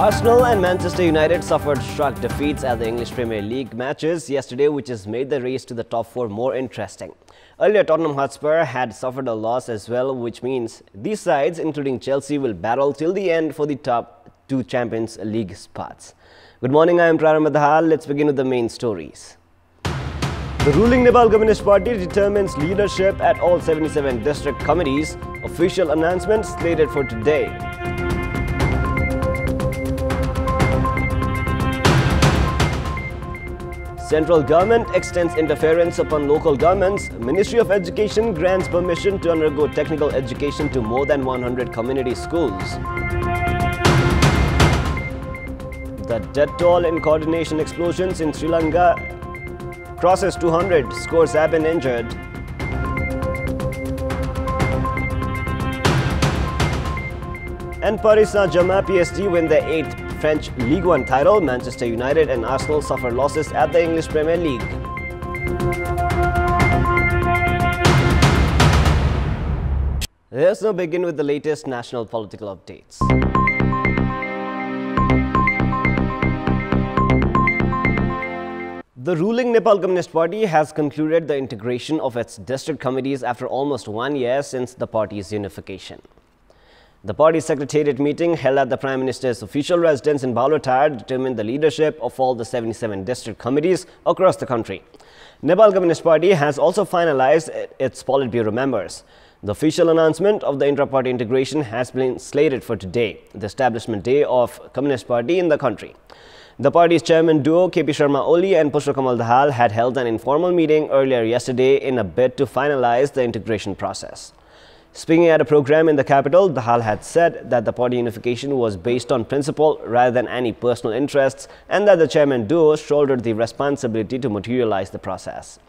Arsenal and Manchester United suffered shock defeats at the English Premier League matches yesterday, which has made the race to the top four more interesting. Earlier, Tottenham Hotspur had suffered a loss as well, which means these sides, including Chelsea, will battle till the end for the top two Champions League spots. Good morning, I am Prarambha Dahal. Let's begin with the main stories. The ruling Nepal Communist Party determines leadership at all 77 district committees. Official announcement slated for today. Central government extends interference upon local governments. Ministry of Education grants permission to undergo technical education to more than 100 community schools. The death toll in coordination explosions in Sri Lanka crosses 200. Scores have been injured. And Paris Saint-Germain PSG win their 8th French Ligue 1 title. Manchester United and Arsenal suffer losses at the English Premier League. Let's now begin with the latest national political updates. The ruling Nepal Communist Party has concluded the integration of its district committees after almost 1 year since the party's unification. The party's secretariat meeting held at the Prime Minister's official residence in Balughar determined the leadership of all the 77 district committees across the country. Nepal Communist Party has also finalized its Politburo members. The official announcement of the intra-party integration has been slated for today, the establishment day of Communist Party in the country. The party's chairman duo KP Sharma Oli and Pushpakamal Dahal had held an informal meeting earlier yesterday in a bid to finalize the integration process. Speaking at a program in the capital, Dahal had said that the party unification was based on principle rather than any personal interests, and that the chairman duo shouldered the responsibility to materialize the process.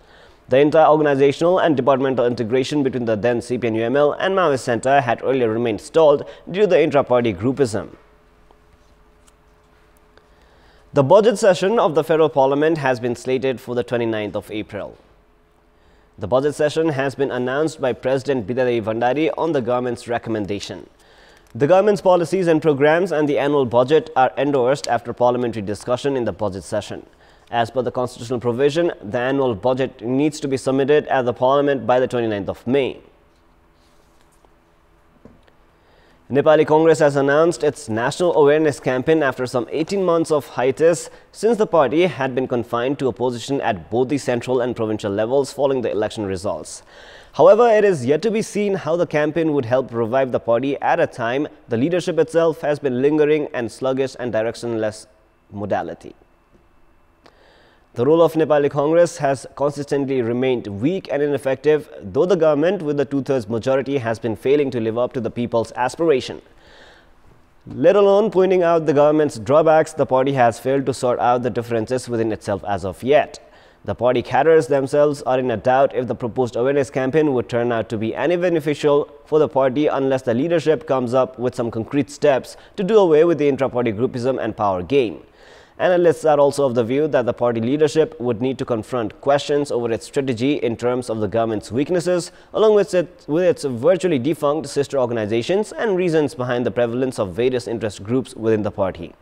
The entire organizational and departmental integration between the then CPN-UML and Maoist Centre had earlier remained stalled due to the intra-party groupism. The budget session of the Federal Parliament has been slated for the 29th of April. The budget session has been announced by President Bidyadevi Bhandari on the government's recommendation. The government's policies and programs and the annual budget are endorsed after parliamentary discussion in the budget session. As per the constitutional provision, the annual budget needs to be submitted at the Parliament by the 29th of May. Nepali Congress has announced its national awareness campaign after some 18 months of hiatus since the party had been confined to opposition at both the central and provincial levels following the election results. However, it is yet to be seen how the campaign would help revive the party at a time the leadership itself has been lingering and sluggish and directionless modality. The role of Nepali Congress has consistently remained weak and ineffective, though the government with the two-thirds majority has been failing to live up to the people's aspiration. Let alone pointing out the government's drawbacks, the party has failed to sort out the differences within itself as of yet. The party cadres themselves are in a doubt if the proposed awareness campaign would turn out to be any beneficial for the party unless the leadership comes up with some concrete steps to do away with the intra-party groupism and power game. Analysts are also of the view that the party leadership would need to confront questions over its strategy in terms of the government's weaknesses, along with its virtually defunct sister organizations and reasons behind the prevalence of various interest groups within the party.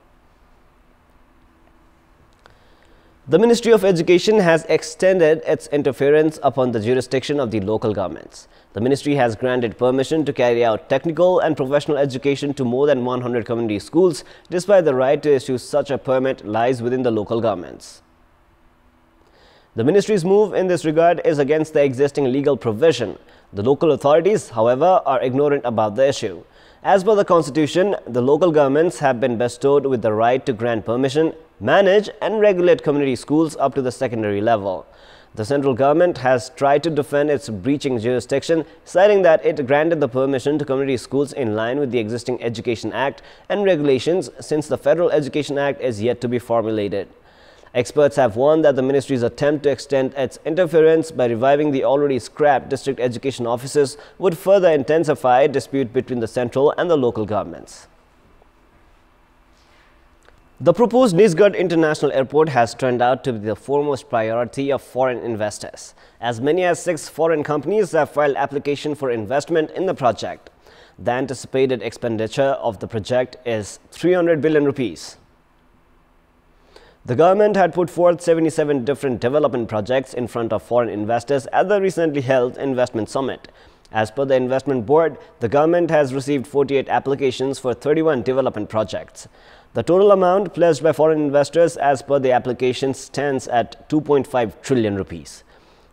The Ministry of Education has extended its interference upon the jurisdiction of the local governments. The ministry has granted permission to carry out technical and professional education to more than 100 community schools, despite the right to issue such a permit lies within the local governments. The ministry's move in this regard is against the existing legal provision. The local authorities, however, are ignorant about the issue. As per the Constitution, the local governments have been bestowed with the right to grant permission, manage and regulate community schools up to the secondary level. The central government has tried to defend its breaching jurisdiction, citing that it granted the permission to community schools in line with the existing Education Act and regulations, since the Federal Education Act is yet to be formulated. Experts have warned that the ministry's attempt to extend its interference by reviving the already scrapped district education offices would further intensify dispute between the central and the local governments. The proposed Nisgad International Airport has turned out to be the foremost priority of foreign investors. As many as 6 foreign companies have filed application for investment in the project. The anticipated expenditure of the project is 300 billion rupees. The government had put forth 77 different development projects in front of foreign investors at the recently held Investment Summit. As per the Investment Board, the government has received 48 applications for 31 development projects. The total amount pledged by foreign investors as per the application stands at 2.5 trillion rupees.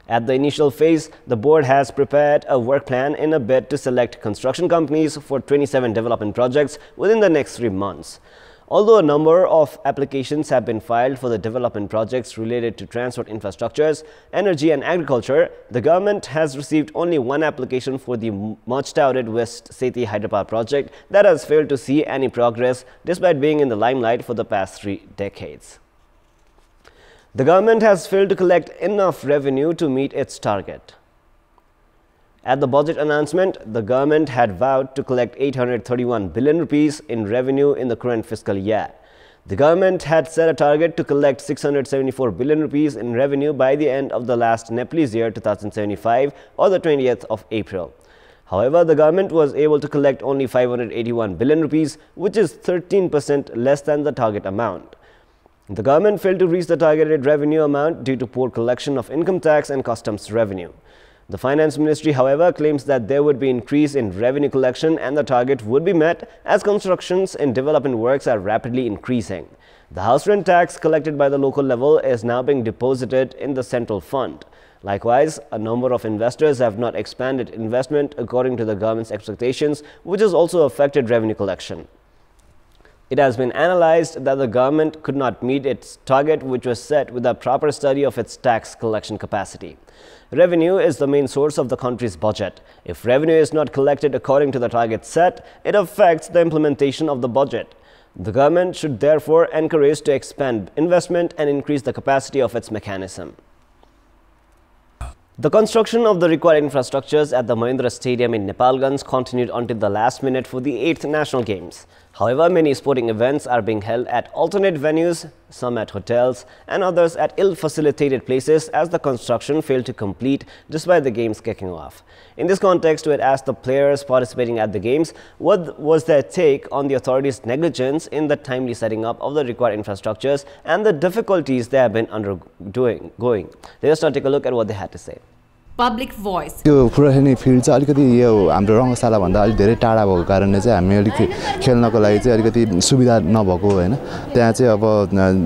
At the initial phase, the board has prepared a work plan in a bid to select construction companies for 27 development projects within the next 3 months. Although a number of applications have been filed for the development projects related to transport infrastructures, energy and agriculture, the government has received only one application for the much-touted West Sethi Hyderabad project that has failed to see any progress despite being in the limelight for the past 3 decades. The government has failed to collect enough revenue to meet its target. At the budget announcement, the government had vowed to collect 831 billion rupees in revenue in the current fiscal year. The government had set a target to collect 674 billion rupees in revenue by the end of the last Nepalese year 2075 or the 20th of April. However, the government was able to collect only 581 billion rupees, which is 13% less than the target amount. The government failed to reach the targeted revenue amount due to poor collection of income tax and customs revenue. The Finance Ministry, however, claims that there would be increase in revenue collection and the target would be met as constructions and development works are rapidly increasing. The house rent tax collected by the local level is now being deposited in the central fund. Likewise, a number of investors have not expanded investment according to the government's expectations, which has also affected revenue collection. It has been analyzed that the government could not meet its target, which was set with a proper study of its tax collection capacity. Revenue is the main source of the country's budget. If revenue is not collected according to the target set, it affects the implementation of the budget. The government should therefore encourage to expand investment and increase the capacity of its mechanism. The construction of the required infrastructures at the Mahindra Stadium in Nepalganj continued until the last minute for the 8th National Games. However, many sporting events are being held at alternate venues, some at hotels and others at ill-facilitated places as the construction failed to complete despite the games kicking off. In this context, we had asked the players participating at the games what was their take on the authorities' negligence in the timely setting up of the required infrastructures and the difficulties they have been undergoing. Let us now take a look at what they had to say. Public voice. त्यो पुरानो field चाहिँ अलिकति यो हाम्रो रङ्गशाला भन्दा अलि धेरै टाढा भएको कारणले चाहिँ हामी अलि खेल्नको लागि चाहिँ अलिकति सुविधा नभएको हैन त्यहाँ चाहिँ अब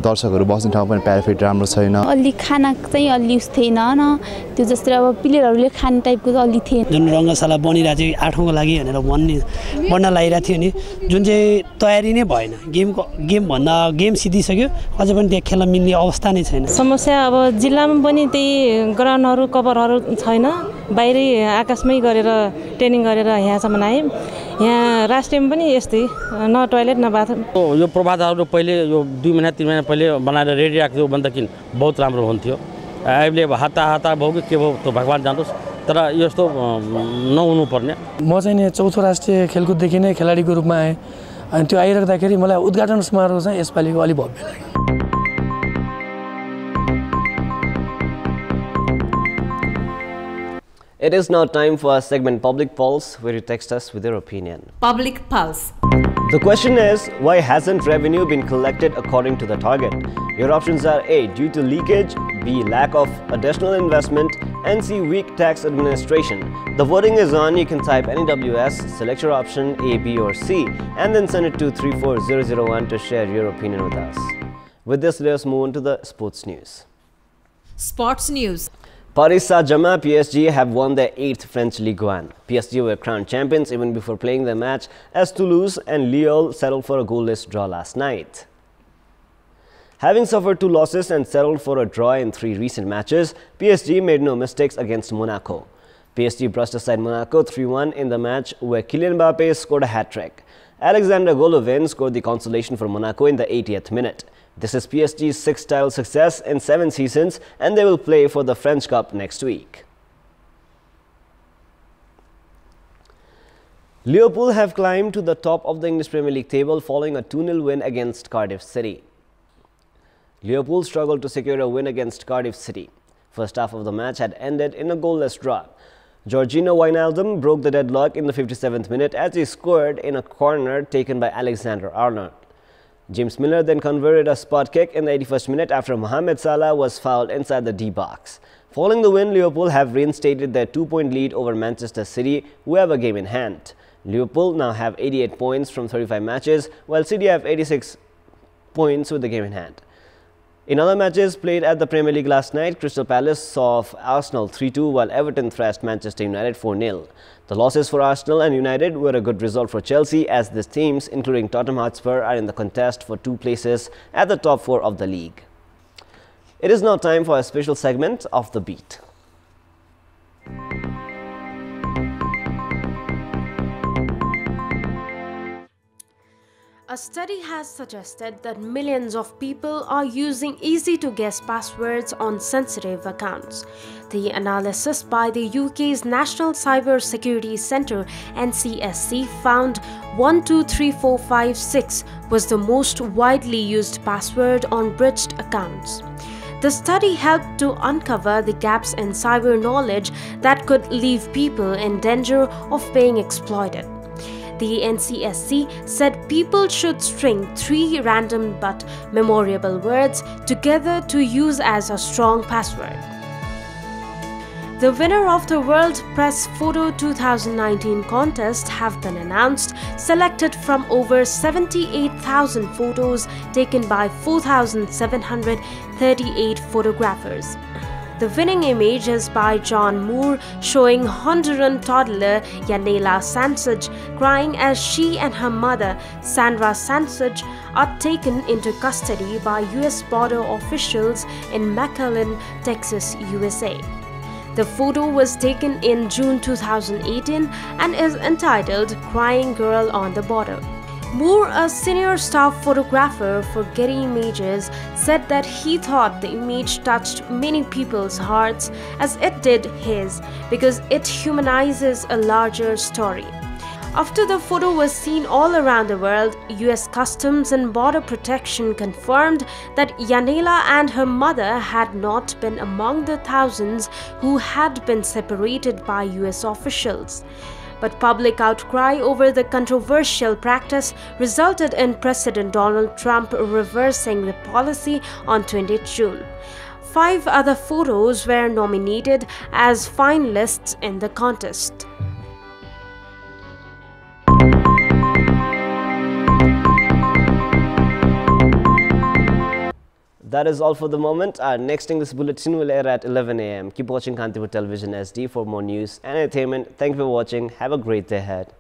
दर्शकहरु बस्ने ठाउँ पनि प्याराफिट राम्रो छैन अलि खाना चाहिँ अलि उस थिएन न त्यो जस्तै अब प्लेयरहरुले खाने टाइपको चाहिँ अलि थिएन जुन रङ्गशाला बनिरा चाहिँ 8औं लागि भनेर बन्न लागिरा थियो नि जुन चाहिँ तयारी नै भएन गेम भन्दा गेम सिधिसक्यो अझै पनि त्यो खेल्न मिल्ने अवस्था नै छैन समस्या अब जिल्लामा पनि त्यही ग्राउन्डहरु कभरहरु छैन बाहिरै आकाशमै गरेर ट्रेनिङ गरेर यहाँसम्म आए यहाँ राष्ट्रियमा पनि यस्तै न टोयलेट न बाथरुम यो प्रभातहरु पहिले यो 2 महिना 3 महिना पहिले बनाएर रेडी राख्दियो भन्दाखेरि बहुत राम्रो हुन्थ्यो अहिले हता भयो के भयो त भगवान जान्दोस् तर यस्तो नहुनु पर्ने म चाहिँ नि चौथो राष्ट्रिय खेलकुददेखि नै खेलाडीको रूपमा आए अनि त्यो आइराख्दाखेरि मलाई उद्घाटन समारोह चाहिँ यसपालिको अलि भव्य लाग्यो It is now time for our segment Public Pulse, where you text us with your opinion. Public Pulse. The question is, why hasn't revenue been collected according to the target? Your options are A, due to leakage, B, lack of additional investment, and C, weak tax administration. The voting is on. You can type NEWS, select your option A, B or C, and then send it to 34001 to share your opinion with us. With this, let us move on to the sports news. Sports news. Paris Saint-Germain PSG have won their 8th French Ligue 1. PSG were crowned champions even before playing their match as Toulouse and Lille settled for a goalless draw last night. Having suffered 2 losses and settled for a draw in 3 recent matches, PSG made no mistakes against Monaco. PSG brushed aside Monaco 3-1 in the match where Kylian Mbappe scored a hat-trick. Alexander Golovin scored the consolation for Monaco in the 80th minute. This is PSG's 6th title success in 7 seasons, and they will play for the French Cup next week. Liverpool have climbed to the top of the English Premier League table following a 2-0 win against Cardiff City. Liverpool struggled to secure a win against Cardiff City. First half of the match had ended in a goalless draw. Georgino Wijnaldum broke the deadlock in the 57th minute as he scored in a corner taken by Alexander Arnold. James Milner then converted a spot kick in the 81st minute after Mohamed Salah was fouled inside the D box. Following the win, Liverpool have reinstated their 2-point lead over Manchester City, who have a game in hand. Liverpool now have 88 points from 35 matches, while City have 86 points with the game in hand. In other matches played at the Premier League last night, Crystal Palace saw off Arsenal 3-2 while Everton thrashed Manchester United 4-0. The losses for Arsenal and United were a good result for Chelsea as these teams, including Tottenham Hotspur, are in the contest for 2 places at the top 4 of the league. It is now time for a special segment of The Beat. A study has suggested that millions of people are using easy-to-guess passwords on sensitive accounts. The analysis by the UK's National Cyber Security Centre (NCSC) found 123456 was the most widely used password on breached accounts. The study helped to uncover the gaps in cyber knowledge that could leave people in danger of being exploited. The NCSC said people should string 3 random but memorable words together to use as a strong password. The winner of the World Press Photo 2019 contest have been announced, selected from over 78,000 photos taken by 4,738 photographers. The winning image is by John Moore, showing Honduran toddler Yanela Sanchez crying as she and her mother, Sandra Sanchez, are taken into custody by U.S. border officials in McAllen, Texas, USA. The photo was taken in June 2018 and is entitled Crying Girl on the Border. Moore, a senior staff photographer for Getty Images, said that he thought the image touched many people's hearts as it did his because it humanizes a larger story. After the photo was seen all around the world, US Customs and Border Protection confirmed that Yanela and her mother had not been among the thousands who had been separated by US officials. But public outcry over the controversial practice resulted in President Donald Trump reversing the policy on 20 June. 5 other photos were nominated as finalists in the contest. That is all for the moment. Our next English bulletin will air at 11 a.m. Keep watching Kantipur Television SD for more news and entertainment. Thank you for watching. Have a great day ahead.